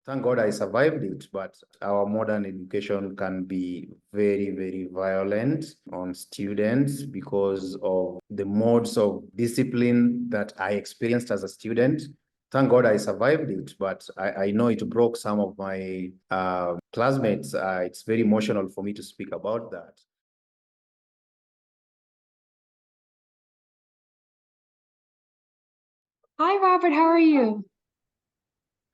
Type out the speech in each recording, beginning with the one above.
thank God I survived it, but our modern education can be very, very violent on students because of the modes of discipline that I experienced as a student. Thank God I survived it, but I know it broke some of my classmates. It's very emotional for me to speak about that. Hi, Robert. How are you?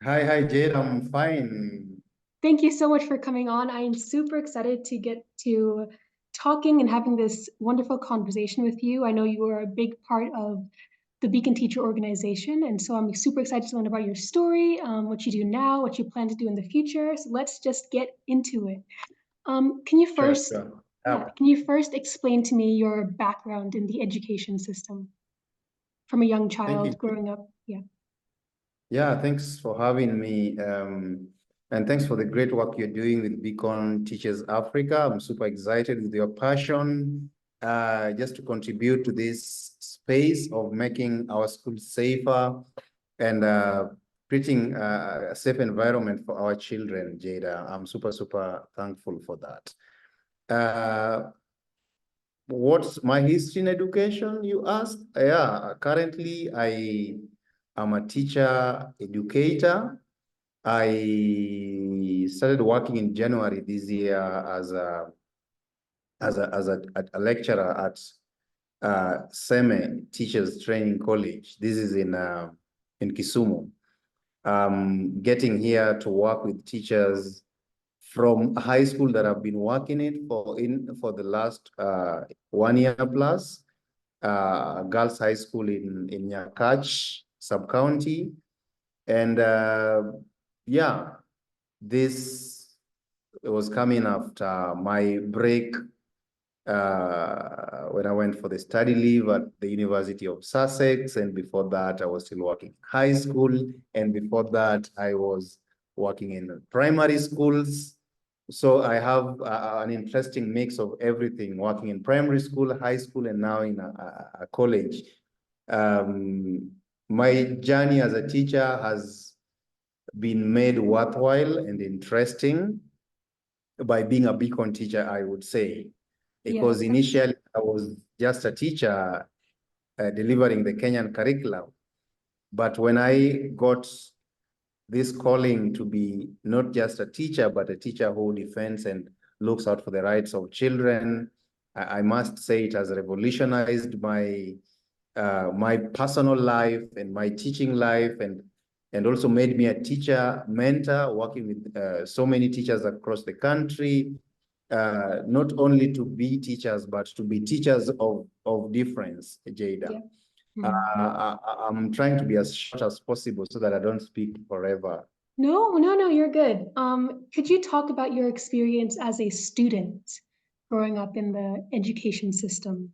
Hi, Jade. I'm fine. Thank you so much for coming on. I am super excited to get to talking and having this wonderful conversation with you. I know you are a big part of the Beacon Teacher Organization, and so I'm super excited to learn about your story, what you do now, what you plan to do in the future. So let's just get into it. Can you Sure, first, sure. yeah, can you first explain to me your background in the education system from a young Thank child you. growing up? Yeah. Yeah, thanks for having me. And thanks for the great work you're doing with Beacon Teachers Africa. I'm super excited with your passion just to contribute to this space of making our schools safer and creating a safe environment for our children, Jada. I'm super, super thankful for that. What's my history in education, you ask? Yeah, currently I am a teacher educator. I started working in January this year as a lecturer at SEME Teachers Training College. This is in Kisumu. Getting here to work with teachers from high school that I've been working it for the last 1 year plus, girls high school in Nyakach sub-county. And yeah, this was coming after my break when I went for the study leave at the University of Sussex. And before that, I was still working in high school. And before that, I was working in primary schools. So I have an interesting mix of everything, working in primary school, high school, and now in a college. My journey as a teacher has been made worthwhile and interesting by being a Beacon teacher, I would say, Yeah. because initially I was just a teacher delivering the Kenyan curriculum. But when I got this calling to be not just a teacher, but a teacher who defends and looks out for the rights of children, I must say it has revolutionized my personal life and my teaching life, and also made me a teacher mentor, working with so many teachers across the country, not only to be teachers, but to be teachers of difference, Jada. Yeah. Mhm. I'm trying to be as short as possible so that I don't speak forever. No, you're good. Could you talk about your experience as a student growing up in the education system?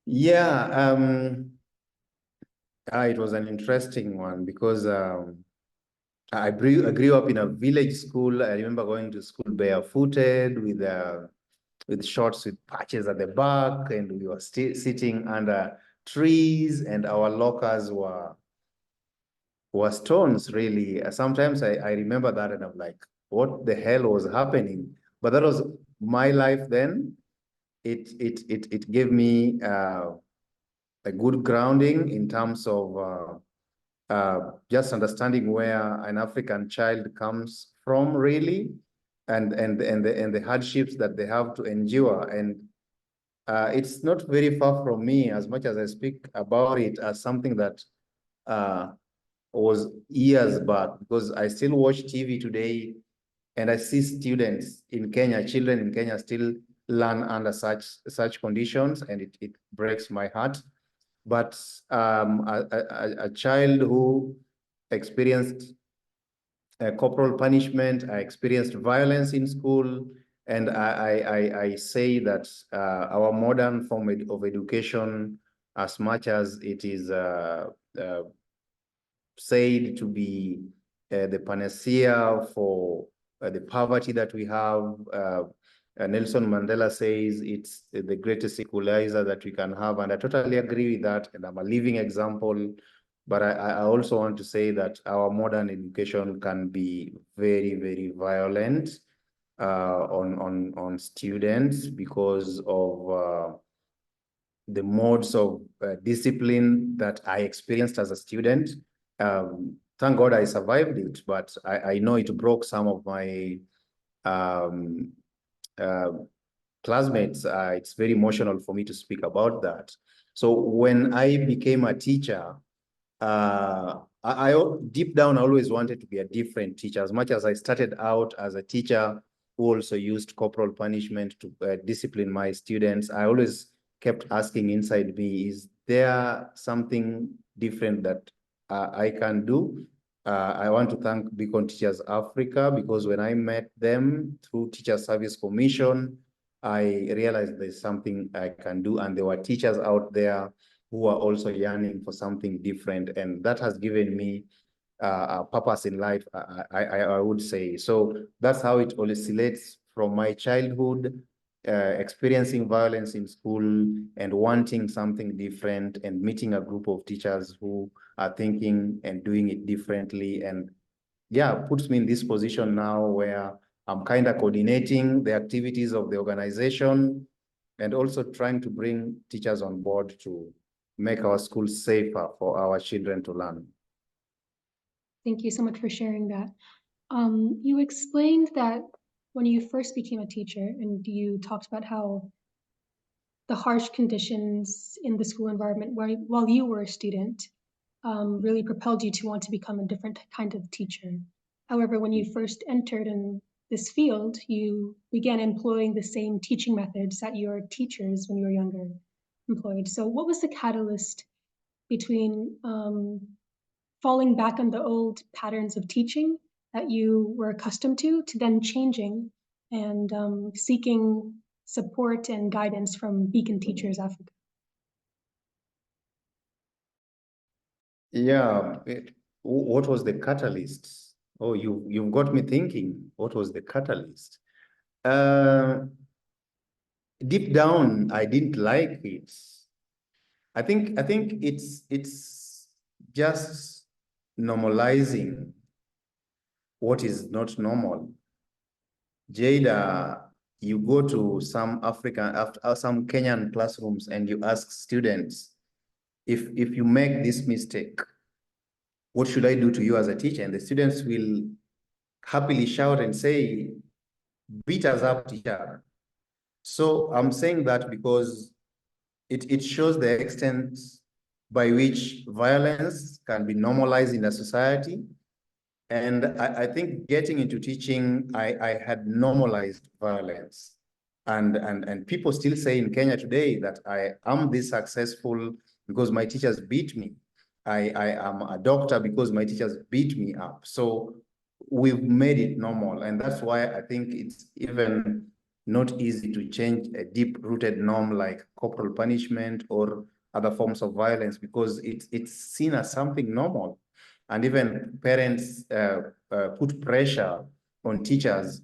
Yeah, it was an interesting one because I grew up in a village school. I remember going to school barefooted with shorts with patches at the back, and we were sitting under trees, and our lockers were stones, really. Sometimes I remember that, and I'm like, what the hell was happening? But that was my life then. It gave me a good grounding in terms of just understanding where an African child comes from, really, and the hardships that they have to endure. And it's not very far from me, as much as I speak about it as something that uh, was years back, because I still watch TV today, and I see students in Kenya, children in Kenya, still learn under such conditions, and it breaks my heart. But a child who experienced corporal punishment, I experienced violence in school, and I say that our modern form of education, as much as it is uh, said to be the panacea for the poverty that we have. Nelson Mandela says it's the greatest equalizer that we can have, and I totally agree with that. And I'm a living example But I also want to say that our modern education can be very, very violent on students because of the modes of discipline that I experienced as a student. Thank God I survived it, but I know it broke some of my um, uh, classmates. It's very emotional for me to speak about that. So when I became a teacher, I deep down, I always wanted to be a different teacher. As much as I started out as a teacher who also used corporal punishment to discipline my students, I always kept asking inside me, is there something different that I can do? I want to thank Beacon Teachers Africa, because when I met them through Teacher Service Commission, I realized there's something I can do, and there were teachers out there who are also yearning for something different, and that has given me a purpose in life, I would say. So that's how it oscillates from my childhood, experiencing violence in school and wanting something different, and meeting a group of teachers who are thinking and doing it differently. And yeah, puts me in this position now where I'm kind of coordinating the activities of the organization and also trying to bring teachers on board to make our schools safer for our children to learn. Thank you so much for sharing that. You explained that when you first became a teacher, and you talked about how the harsh conditions in the school environment while you were a student really propelled you to want to become a different kind of teacher. However, when you first entered in this field, you began employing the same teaching methods that your teachers when you were younger employed. So what was the catalyst between falling back on the old patterns of teaching that you were accustomed to then changing and seeking support and guidance from Beacon Teachers Africa? Yeah, what was the catalyst? Oh, you've got me thinking. What was the catalyst? Deep down, I didn't like it. I think it's just normalizing what is not normal. Jada, you go to some some Kenyan classrooms and you ask students, if you make this mistake, what should I do to you as a teacher? And the students will happily shout and say, beat us up, teacher. So I'm saying that because it shows the extent by which violence can be normalized in a society. And I think getting into teaching, I had normalized violence. And people still say in Kenya today that I am this successful because my teachers beat me. I am a doctor because my teachers beat me up. So we've made it normal. And that's why I think it's even not easy to change a deep-rooted norm like corporal punishment or other forms of violence, because it's seen as something normal. And even parents put pressure on teachers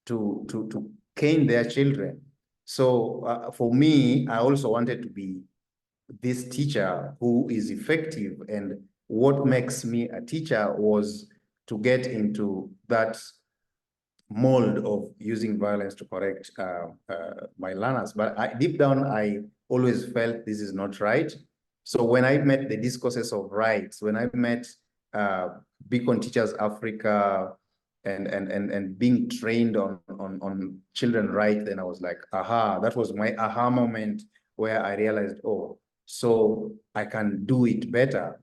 to cane their children. So for me, I also wanted to be this teacher who is effective. And what makes me a teacher was to get into that mold of using violence to correct my learners. But deep down, I always felt this is not right. So when I met the discourses of rights, when I met Beacon Teachers Africa and being trained on children rights, then I was like, aha, that was my aha moment where I realized, oh, so I can do it better.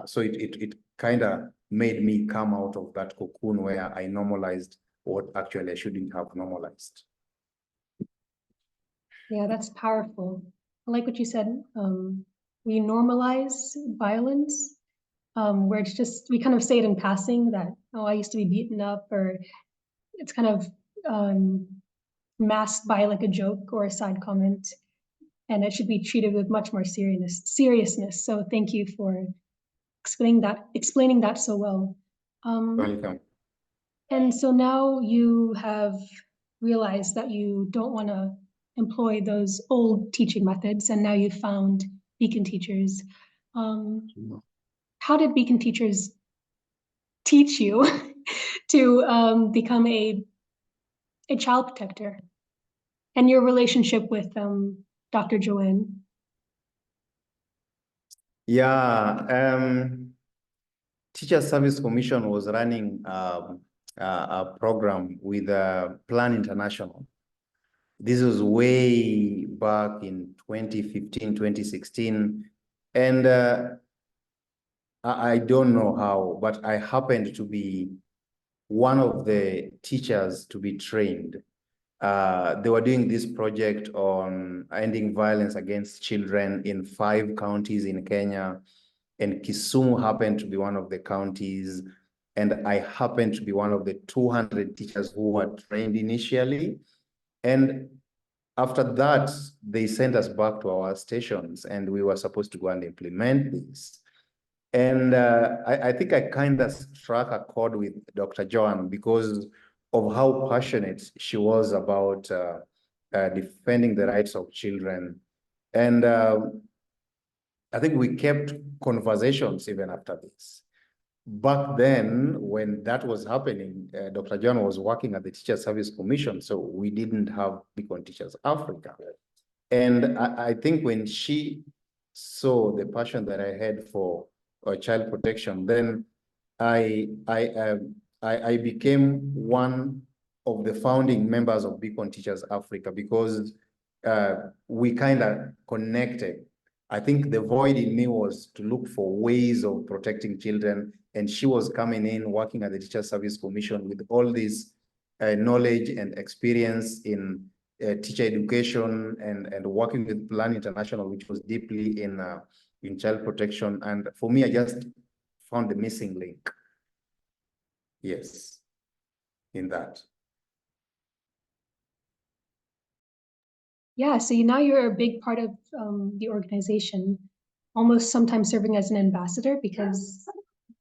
So it kind of made me come out of that cocoon where I normalized what actually I shouldn't have normalized. Yeah, that's powerful. I like what you said. We normalize violence, where it's just, we kind of say it in passing that, oh, I used to be beaten up, or it's kind of masked by like a joke or a side comment, and it should be treated with much more seriousness. So thank you for explaining that so well. Welcome. And so now you have realized that you don't want to employ those old teaching methods, and now you've found Beacon Teachers. how did Beacon teachers teach you to become a child protector, and your relationship with Dr. Joanne? Yeah, Teacher Service Commission was running a program with Plan International. This was way back in 2015, 2016. And I don't know how, but I happened to be one of the teachers to be trained. They were doing this project on ending violence against children in 5 counties in Kenya, and Kisumu happened to be one of the counties, and I happened to be one of the 200 teachers who were trained initially. And after that, they sent us back to our stations, and we were supposed to go and implement this. And I think I kind of struck a chord with Dr. Joan because of how passionate she was about defending the rights of children. And I think we kept conversations even after this. Back then, when that was happening, Dr. John was working at the Teacher Service Commission, so we didn't have Beacon Teachers Africa. And I think when she saw the passion that I had for child protection, then I became one of the founding members of Beacon Teachers Africa because we kind of connected. I think the void in me was to look for ways of protecting children, and she was coming in, working at the Teacher Service Commission with all this knowledge and experience in teacher education and working with Plan International, which was deeply in child protection. And for me, I just found the missing link. Yes, in that. Yeah, so now you're a big part of the organization, almost sometimes serving as an ambassador, because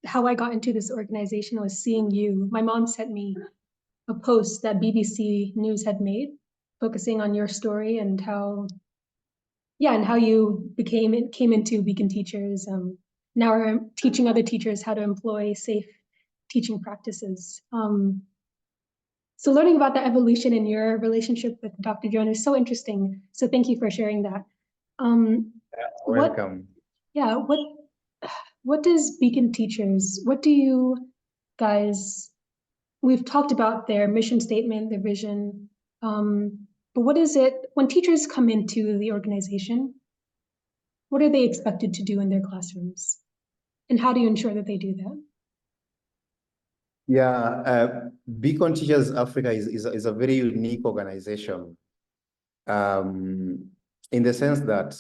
how I got into this organization was seeing you. My mom sent me a post that BBC News had made, focusing on your story and how, yeah, and how you came into Beacon Teachers. Now are teaching other teachers how to employ safe teaching practices. So learning about the evolution in your relationship with Dr. Joan is so interesting. So thank you for sharing that. Welcome. What does Beacon Teachers, what do you guys, we've talked about their mission statement, their vision, but what is it, when teachers come into the organization, what are they expected to do in their classrooms? And how do you ensure that they do that? Yeah, Beacon Teachers Africa is a very unique organization in the sense that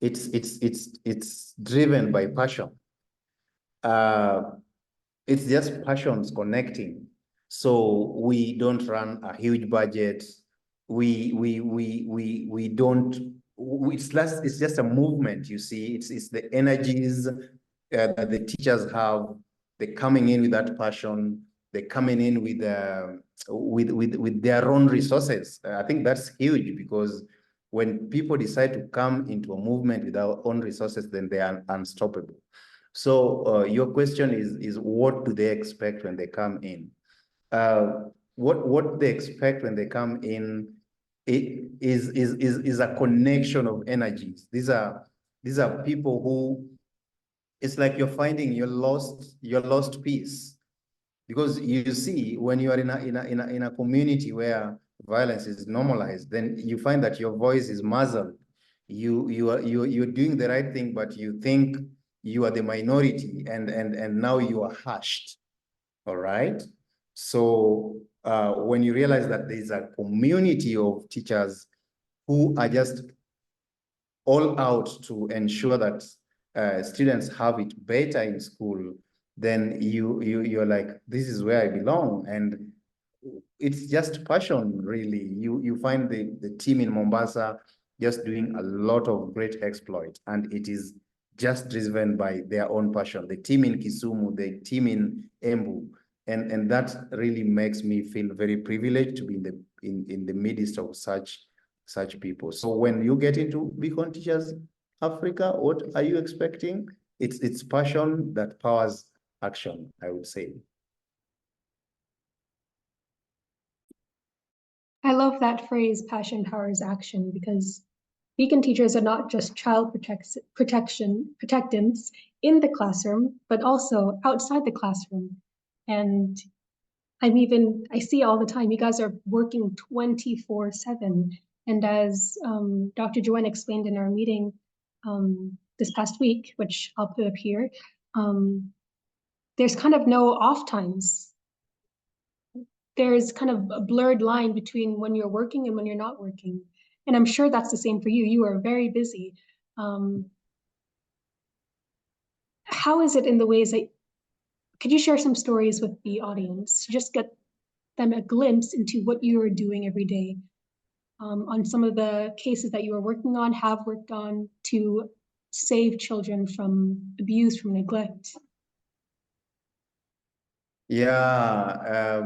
it's driven by passion. It's just passions connecting. So we don't run a huge budget. We don't. It's just a movement. You see, it's the energies that the teachers have. They're coming in with that passion. They're coming in with their own resources. I think that's huge because when people decide to come into a movement with their own resources, then they are unstoppable. So your question is what do they expect when they come in? What they expect when they come in is a connection of energies. These are people who, it's like you're finding your lost piece. Because you see, when you are in a community where violence is normalized, then you find that your voice is muzzled. You're doing the right thing, but you think you are the minority, and now you are hushed. All right. So when you realize that there's a community of teachers who are just all out to ensure that students have it better in school, then you're like, this is where I belong. And it's just passion, really. You find the team in Mombasa just doing a lot of great exploit, and it is just driven by their own passion. The team in Kisumu, the team in Embu, and that really makes me feel very privileged to be in the midst of such people. So when you get into Beacon Teachers Africa, what are you expecting? it's passion that powers action, I would say. I love that phrase, passion powers action, because beacon teachers are not just child protectants in the classroom, but also outside the classroom. And I see all the time, you guys are working 24/7. And as Dr. Joanne explained in our meeting this past week, which I'll put up here, there's kind of no off times. There's kind of a blurred line between when you're working and when you're not working. And I'm sure that's the same for you. You are very busy. How is it in the ways that, could you share some stories with the audience to just get them a glimpse into what you are doing every day on some of the cases that you are working on, have worked on to save children from abuse, from neglect? Yeah,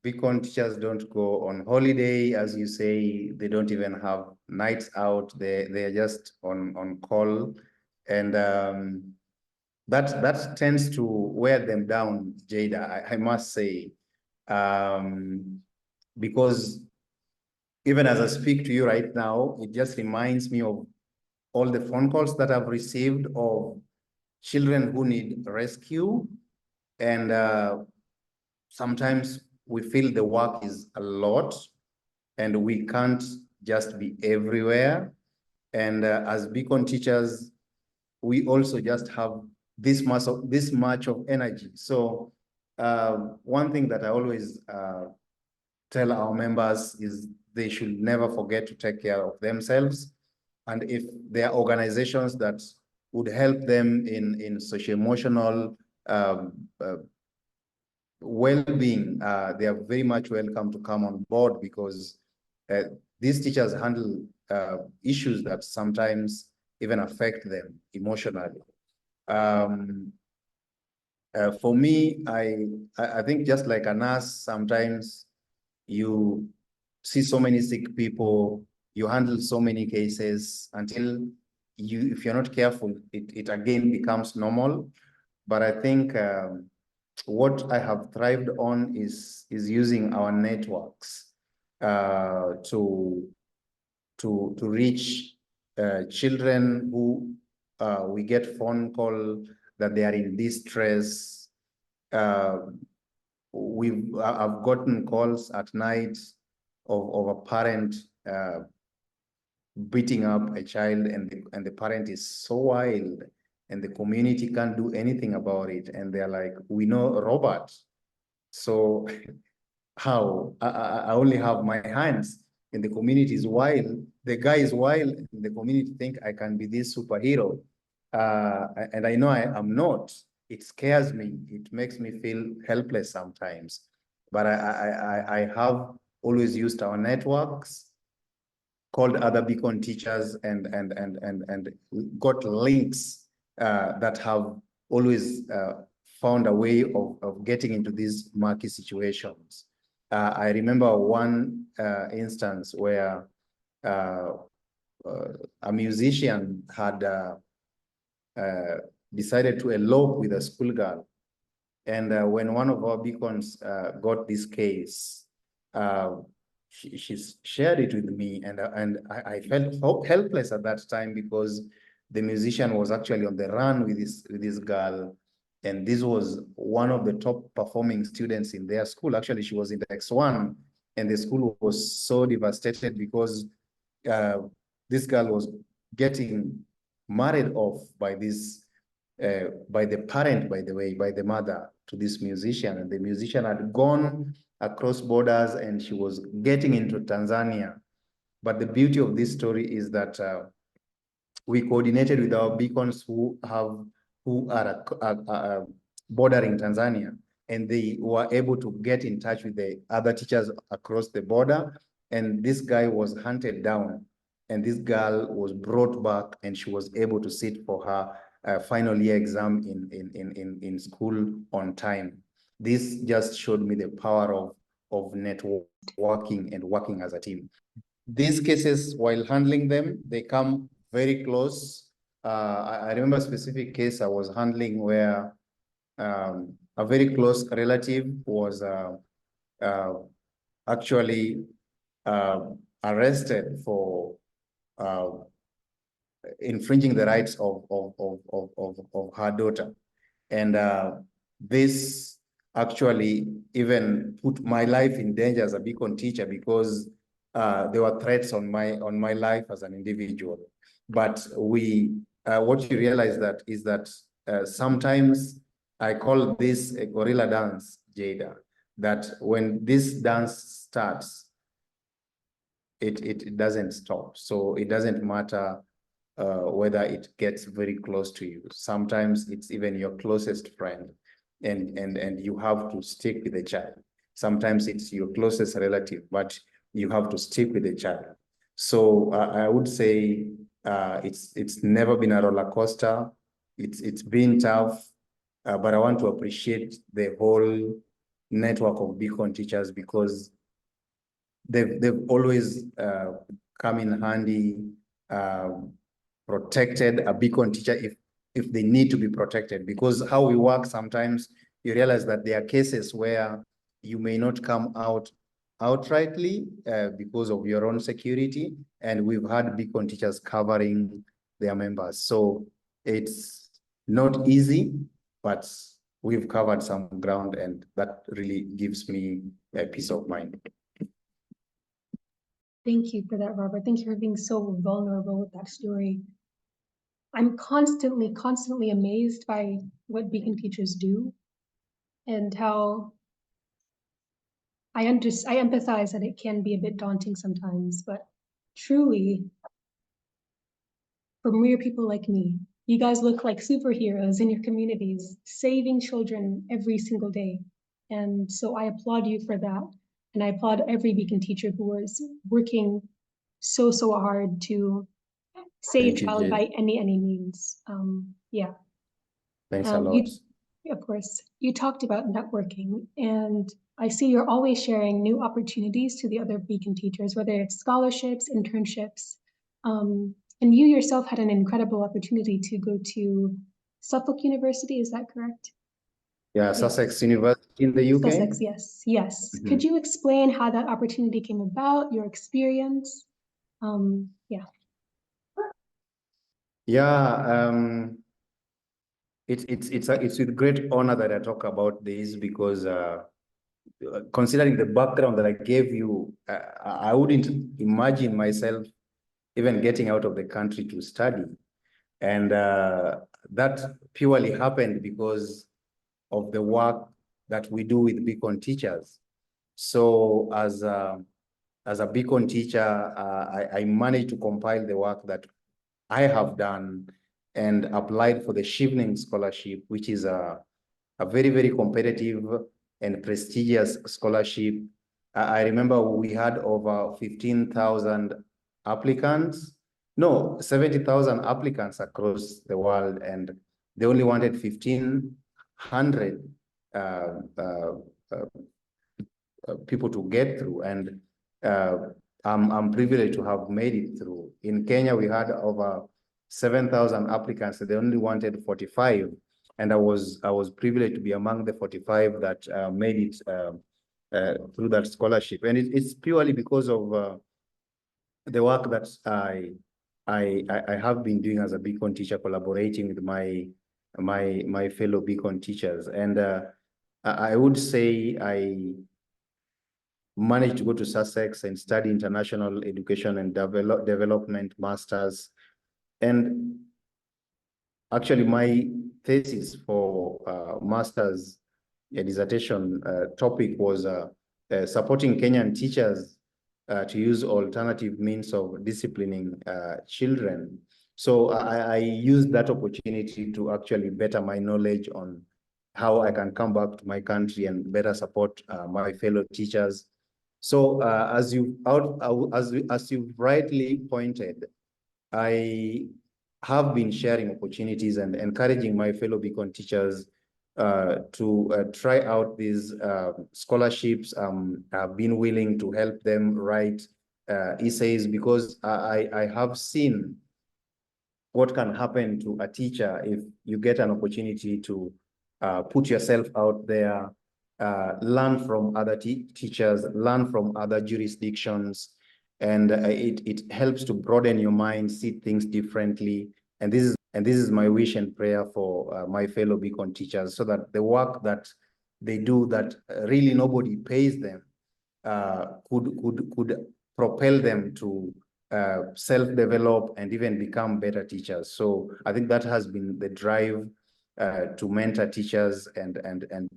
beacon teachers don't go on holiday, as you say. They don't even have nights out. They're just on call, and that tends to wear them down, Jada. I must say, because even as I speak to you right now, it just reminds me of all the phone calls that I've received of children who need rescue, and sometimes we feel the work is a lot and we can't just be everywhere. And as beacon teachers, we also just have this much of energy. So one thing that I always tell our members is they should never forget to take care of themselves. And if there are organizations that would help them in socio-emotional well-being, they are very much welcome to come on board, because these teachers handle issues that sometimes even affect them emotionally. For me, I think just like a nurse, sometimes you see so many sick people, you handle so many cases until if you're not careful, it again becomes normal. But I think what I have thrived on is using our networks to reach children who we get phone call that they are in distress. I've gotten calls at night of a parent beating up a child, and the parent is so wild, and the community can't do anything about it. And they're like, we know Robert, so how? I only have my hands, and the community is wild. The guy is wild, and the community think I can be this superhero. And I know I am not. It scares me. It makes me feel helpless sometimes. But I have always used our networks, called other beacon teachers, and got links that have always found a way of getting into these murky situations. I remember one instance where a musician had decided to elope with a schoolgirl. And when one of our beacons got this case, she shared it with me, and I felt helpless at that time, because the musician was actually on the run with this girl, and this was one of the top performing students in their school. Actually, she was in the X1, and the school was so devastated because this girl was getting married off by this by the parent, by the way, by the mother to this musician, and the musician had gone across borders and she was getting into Tanzania. But the beauty of this story is that we coordinated with our beacons who are bordering Tanzania, and they were able to get in touch with the other teachers across the border, and this guy was hunted down, and this girl was brought back, and she was able to sit for her final year exam in school on time. This just showed me the power of networking and working as a team. These cases, while handling them, they come very close I remember a specific case I was handling where a very close relative was uh, actually arrested for uh, infringing the rights of her daughter. And this actually even put my life in danger as a beacon teacher, because there were threats on my life as an individual. But what you realize that is that sometimes I call this a gorilla dance, Jada, that when this dance starts, it doesn't stop. So it doesn't matter whether it gets very close to you. Sometimes it's even your closest friend, and you have to stick with the child. Sometimes it's your closest relative, but you have to stick with the child. So I would say it's never been a roller coaster. It's been tough, but I want to appreciate the whole network of Beacon teachers, because they've always come in handy, protected a beacon teacher if they need to be protected. Because how we work, sometimes you realize that there are cases where you may not come out outrightly because of your own security, and we've had beacon teachers covering their members. So it's not easy, but we've covered some ground, and that really gives me a peace of mind. Thank you for that, Robert. Thank you for being so vulnerable with that story. I'm constantly amazed by what Beacon teachers do, and how I empathize that it can be a bit daunting sometimes, but truly, for mere people like me, you guys look like superheroes in your communities, saving children every single day. And so I applaud you for that. And I applaud every Beacon teacher who is working so hard to save Thank you, child Jade. by any means. Yeah. Thanks a lot. Of course, you talked about networking, and I see you're always sharing new opportunities to the other Beacon teachers, whether it's scholarships, internships. And you yourself had an incredible opportunity to go to Suffolk University, is that correct? Yeah, Sussex University in the UK. Sussex, yes. Could you explain how that opportunity came about, your experience? Yeah. Yeah, it's with great honor that I talk about this, because considering the background that I gave you, I wouldn't imagine myself even getting out of the country to study. And that purely happened because of the work that we do with Beacon teachers. So as a Beacon teacher, I managed to compile the work that I have done and applied for the Shivning Scholarship, which is a very competitive and prestigious scholarship. I remember we had over 15,000 applicants. No, 70,000 applicants across the world, and they only wanted 1,500 people to get through. And I'm privileged to have made it through. In Kenya, we had over 7,000 applicants. They only wanted 45. And I was privileged to be among the 45 that made it through that scholarship. And it's purely because of the work that I have been doing as a Beacon teacher, collaborating with my fellow Beacon teachers. And I would say I managed to go to Sussex and study international education and development masters. And actually, my thesis for master's dissertation topic was supporting Kenyan teachers to use alternative means of disciplining children. So I used that opportunity to actually better my knowledge on how I can come back to my country and better support my fellow teachers. So as you've rightly pointed, I have been sharing opportunities and encouraging my fellow Beacon teachers to try out these scholarships. I've been willing to help them write essays, because I have seen what can happen to a teacher if you get an opportunity to put yourself out there, learn from other teachers, learn from other jurisdictions, and it helps to broaden your mind, see things differently. And this is my wish and prayer for my fellow Beacon teachers, so that the work that they do that really nobody pays them could propel them to self-develop and even become better teachers. So I think that has been the drive to mentor teachers and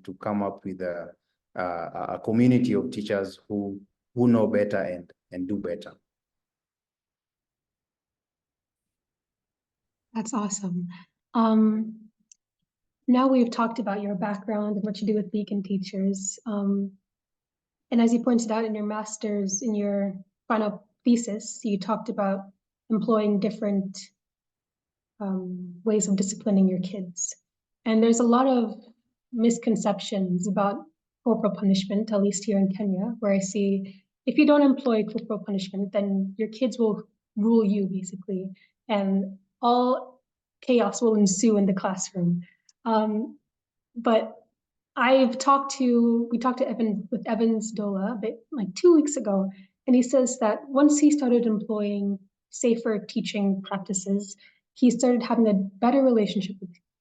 to come up with a community of teachers who know better and do better. That's awesome. Now we've talked about your background and what you do with Beacon teachers. And as you pointed out in your master's, in your final thesis, you talked about employing different ways of disciplining your kids. And there's a lot of misconceptions about corporal punishment, at least here in Kenya, where I see if you don't employ corporal punishment, then your kids will rule you, basically, and all chaos will ensue in the classroom. But we talked to Evans Dola a bit like 2 weeks ago, and he says that once he started employing safer teaching practices, he started having a better relationship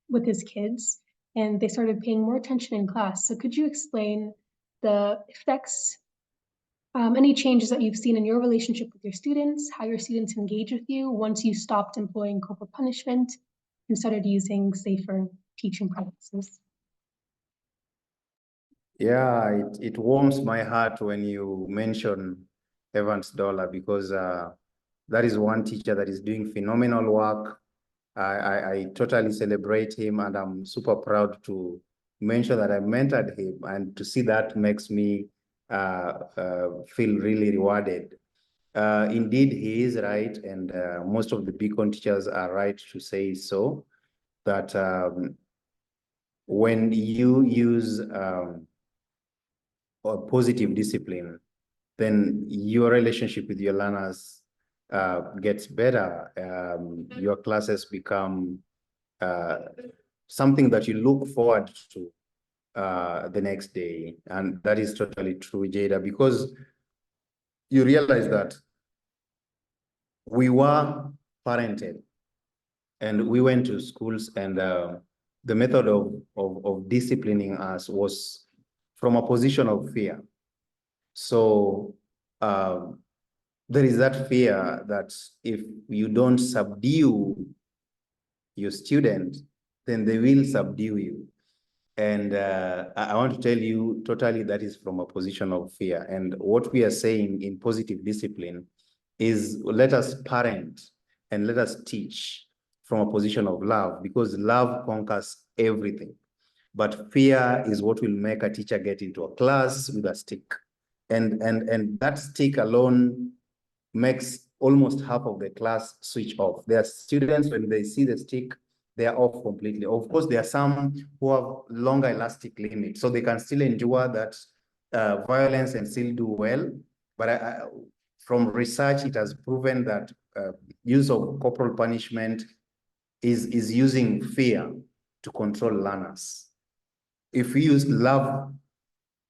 with his kids, and they started paying more attention in class. So could you explain the effects, any changes that you've seen in your relationship with your students, how your students engage with you once you stopped employing corporal punishment and started using safer teaching practices? Yeah, it warms my heart when you mention Evans Dollar, because that is one teacher that is doing phenomenal work. I totally celebrate him, and I'm super proud to mention that I mentored him, and to see that makes me feel really rewarded. Indeed, he is right, and most of the Beacon teachers are right to say so, that when you use or positive discipline, then your relationship with your learners gets better. Your classes become something that you look forward to the next day. And that is totally true, Jada, because you realize that we were parented and we went to schools, and the method of disciplining us was from a position of fear. So there is that fear that if you don't subdue your student, then they will subdue you. And I want to tell you totally that is from a position of fear. And what we are saying in positive discipline is, let us parent and let us teach from a position of love, because love conquers everything. But fear is what will make a teacher get into a class with a stick. And that stick alone makes almost half of the class switch off. There are students, when they see the stick, they are off completely. Of course, there are some who have longer elastic limits, so they can still endure that violence and still do well. But from research, it has proven that use of corporal punishment is using fear to control learners. If we use love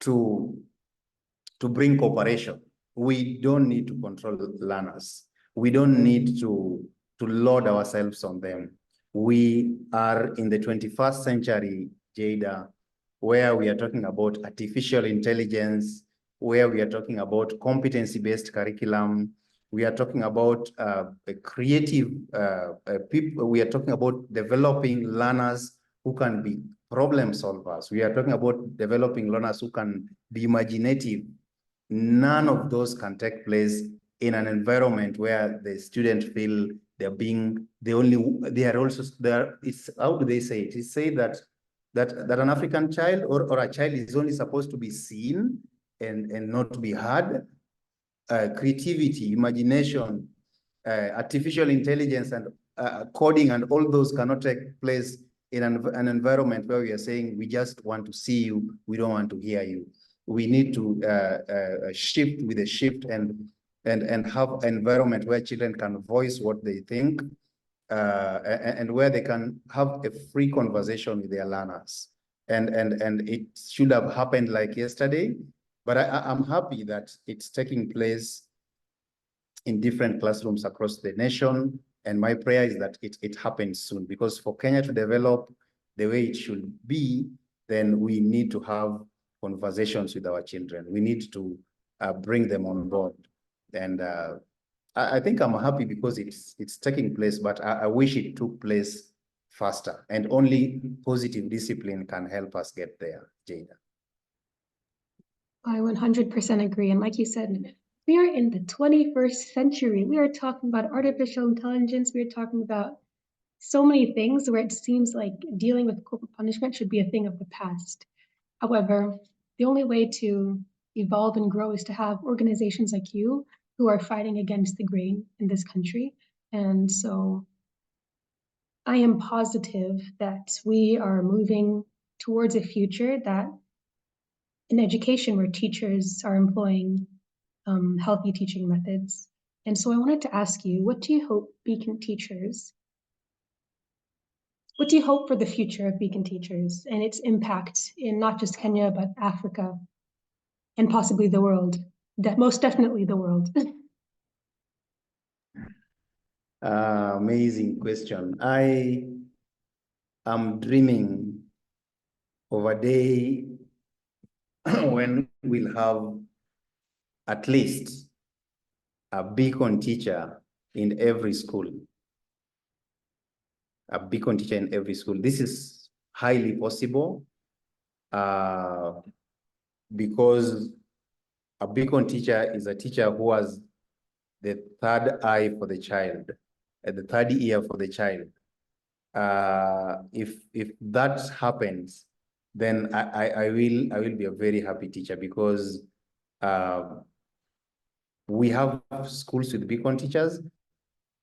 to bring cooperation, we don't need to control learners. We don't need to load ourselves on them. We are in the 21st century, Jada, where we are talking about artificial intelligence, where we are talking about competency-based curriculum. We are talking about creative people. We are talking about developing learners who can be problem solvers. We are talking about developing learners who can be imaginative. None of those can take place in an environment where the students feel they're being it's, how do they say it? It's said that an African child or a child is only supposed to be seen and not to be heard. Creativity, imagination, artificial intelligence, and coding, and all those cannot take place in an environment where we are saying we just want to see you, we don't want to hear you. We need to shift with a shift and have an environment where children can voice what they think, and where they can have a free conversation with their learners. And it should have happened like yesterday, but I'm happy that it's taking place in different classrooms across the nation. And my prayer is that it happens soon, because for Kenya to develop the way it should be, then we need to have conversations with our children. We need to bring them on board. And I think I'm happy because it's taking place, but I wish it took place faster, and only positive discipline can help us get there, Jada. I 100% agree. And like you said, we are in the 21st century. We are talking about artificial intelligence. We are talking about so many things where it seems like dealing with corporal punishment should be a thing of the past. However, the only way to evolve and grow is to have organizations like you who are fighting against the grain in this country. And so I am positive that we are moving towards a future that in education where teachers are employing healthy teaching methods. And so I wanted to ask you, what do you hope for the future of Beacon Teachers and its impact in not just Kenya, but Africa and possibly the world? Most definitely the world. Amazing question. I am dreaming of a day when we'll have at least a Beacon teacher in every school. A Beacon teacher in every school. This is highly possible because a Beacon teacher is a teacher who has the third eye for the child, and the third ear for the child. If that happens, then I will be a very happy teacher, because we have schools with Beacon teachers,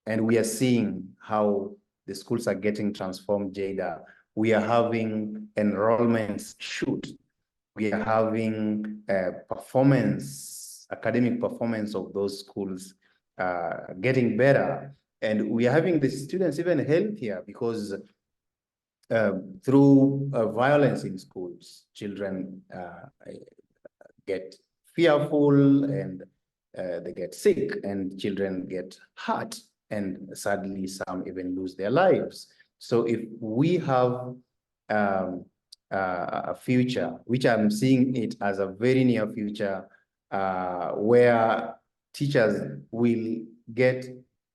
and we are seeing how the schools are getting transformed, Jada. We are having enrollments shoot. We are having academic performance of those schools getting better. And we are having the students even healthier, because through violence in schools, children get fearful, and they get sick, and children get hurt, and sadly some even lose their lives. So if we have a future, which I'm seeing it as a very near future, where teachers will get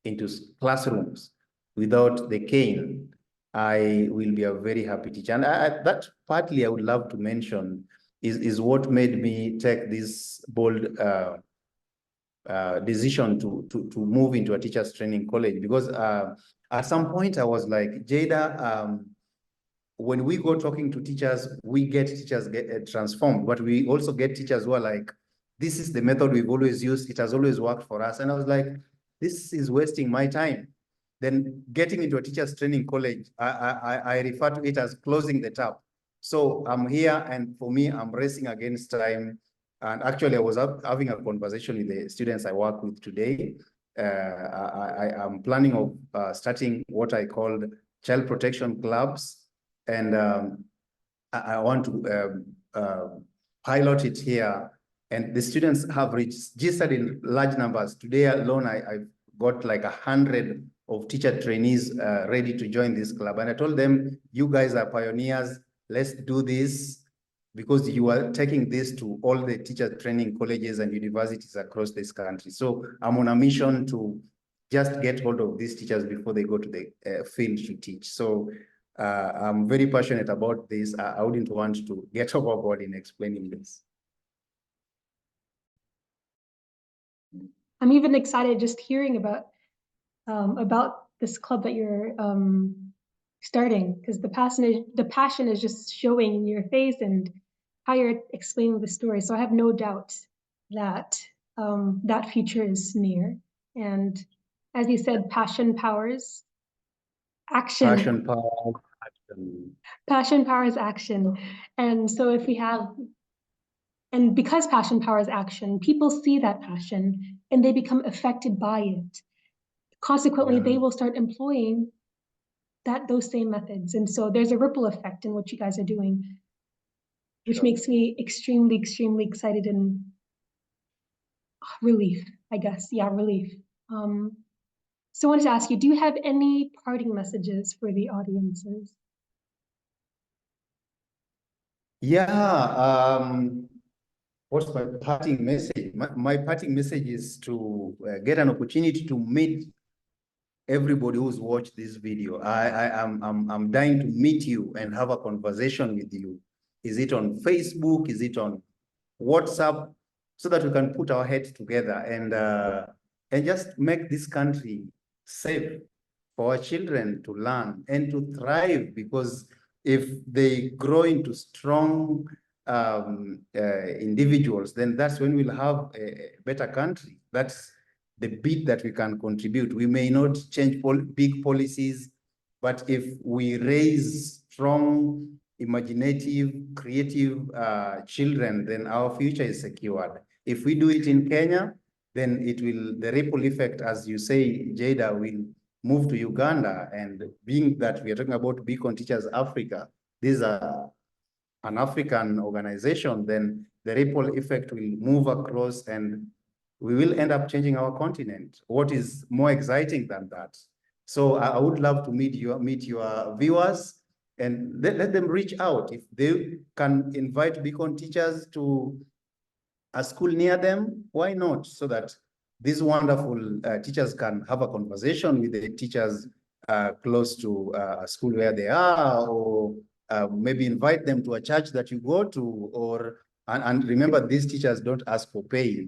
into classrooms without the cane, I will be a very happy teacher. And that partly I would love to mention is what made me take this bold decision to move into a teachers training college, because at some point I was like, Jada, when we go talking to teachers, we get teachers get transformed, but we also get teachers who are like, this is the method we've always used. It has always worked for us. And I was like, this is wasting my time. Then getting into a teachers training college, I refer to it as closing the tap. So I'm here, and for me, I'm racing against time. And actually, I was having a conversation with the students I work with today. I am planning of starting what I called child protection clubs. And I want to pilot it here. And the students have registered in large numbers. Today alone, I've got like 100 of teacher trainees ready to join this club. And I told them, you guys are pioneers. Let's do this, because you are taking this to all the teacher training colleges and universities across this country. So I'm on a mission to just get hold of these teachers before they go to the field to teach. So I'm very passionate about this. I wouldn't want to get overboard in explaining this. I'm even excited just hearing about this club that you're starting, because the passion is just showing in your face and how you're explaining the story. So I have no doubt that that future is near. And as you said, passion powers action. Passion powers action. Passion powers action. And so if we have, and because passion powers action, people see that passion and they become affected by it. Consequently, they will start employing those same methods. And so there's a ripple effect in what you guys are doing, which Sure. makes me extremely, extremely excited and relief, I guess. Yeah, relief. So I wanted to ask you, do you have any parting messages for the audiences? Yeah, what's my parting message? My parting message is to get an opportunity to meet everybody who's watched this video. I'm dying to meet you and have a conversation with you. Is it on Facebook? Is it on WhatsApp? So that we can put our heads together and just make this country safe for our children to learn and to thrive, because if they grow into strong individuals, then that's when we'll have a better country. That's the bit that we can contribute. We may not change big policies, but if we raise strong, imaginative, creative children, then our future is secured. If we do it in Kenya, then it will, the ripple effect, as you say, Jada, will move to Uganda. And being that we are talking about Beacon Teachers Africa, these are an African organization, then the ripple effect will move across and we will end up changing our continent. What is more exciting than that? So I would love to meet your viewers and let them reach out. If they can invite Beacon teachers to a school near them, why not? So that these wonderful teachers can have a conversation with the teachers close to a school where they are, or maybe invite them to a church that you go to, or and remember, these teachers don't ask for pay.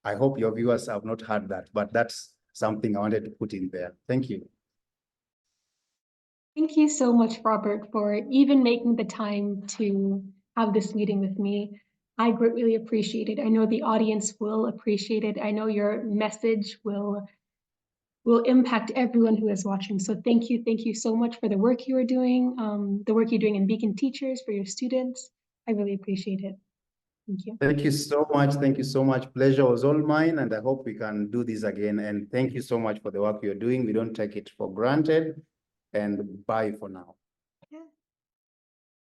I hope your viewers have not heard that, but that's something I wanted to put in there. Thank you. Thank you so much, Robert, for even making the time to have this meeting with me. I greatly appreciate it. I know the audience will appreciate it. I know your message will impact everyone who is watching. So thank you so much for the work you are doing, the work you're doing in Beacon Teachers for your students. I really appreciate it. Thank you. Thank you so much. Thank you so much. Pleasure was all mine, and I hope we can do this again. And thank you so much for the work you're doing. We don't take it for granted. And bye for now.